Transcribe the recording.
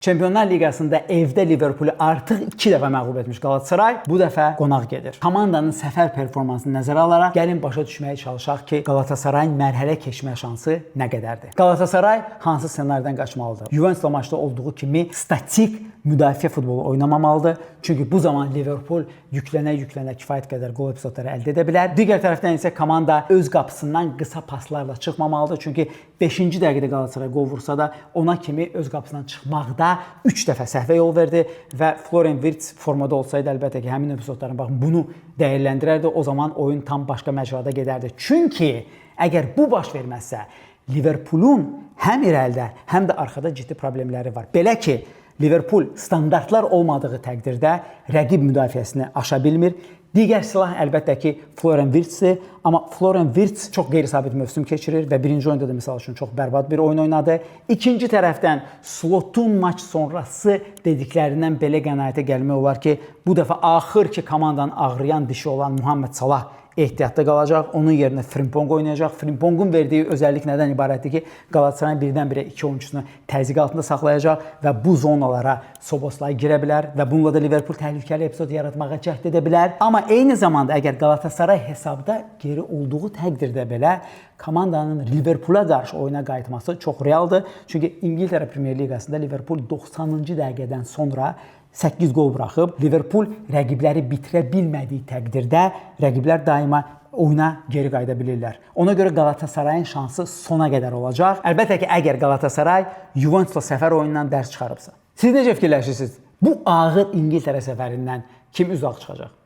Çempionlar Liqasında evdə Liverpoolu artıq 2 dəfə məğlub etmiş Galatasaray bu dəfə qonaq gedir. Komandanın səfər performansını nəzərə alaraq gəlin başa düşməyə çalışaq ki, Galatasarayın mərhələ keçmə şansı nə qədərdir? Galatasaray hansı ssenaridən qaçmalıdır? Juventusla maçda olduğu kimi statik müdafiə futbolu oynamamalıdır. Çünki bu zaman Liverpool yüklənə kifayət qədər qol epizodları əldə edə bilər. Digər tərəfdən isə komanda öz qapısından qısa paslarla çıxmamalıdır. Çünki 5-ci dəqiqədə Galatasaray qol vursa da ona kimi öz qapısından çıxmaqda 3 dəfə səhvə yol verdi və Florian Wirtz formada olsaydı əlbəttə ki, həmin epizodların baxın bunu dəyərləndirərdi. O zaman oyun tam başqa məcrada gedərdi. Çünki əgər bu baş verməzsə, Liverpoolun həm irəlidə, həm də arxada ciddi problemləri var. Belə ki, Liverpool standartlar olmadığı təqdirdə rəqib müdafiəsini aşa bilmir. Digər silah əlbəttə ki, Florian Wirtz'dir. Amma Florian Wirtz çox qeyri-sabit mövsüm keçirir və birinci oyunda da misal üçün çox bərbad bir oyun oynadı. İkinci tərəfdən Slotun maç sonrası dediklərindən belə qənaətə gəlmək olar ki, bu dəfə axır ki, komandanın ağrıyan dişi olan Muhammed Salah ehtiyatda qalacaq. Onun yerinə Frimpong oynayacaq. Frimpongun verdiyi özəllik nədən ibarətdir ki, Galatasaray birdən-birə 2 oyunçusunu təzyiq altında saxlayacaq və bu zonalara Soboslay girə bilər və bununla da Liverpool təhlükəli epizod yaratmağa cəhd edə bilər. Amma eyni zamanda əgər Galatasaray hesabda geri olduğu təqdirdə belə komandanın Liverpoola qarşı oyuna qayıtması çox realdır. Çünki İngiltərə Premyer Liqasında Liverpool 90-cı dəqiqədən sonra 8 qol buraxıb. Liverpool rəqibləri bitirə bilmədiyi təqdirdə rəqiblər daima oyuna geri qayıda bilirlər. Ona görə Galatasarayın şansı sona qədər olacaq. Əlbəttə ki, əgər Galatasaray Juventusla səfər oyunundan dərs çıxarıbsa. Siz necə fikirləşirsiniz? Bu ağır İngiltərə səfərindən kim üzaq çıxacaq?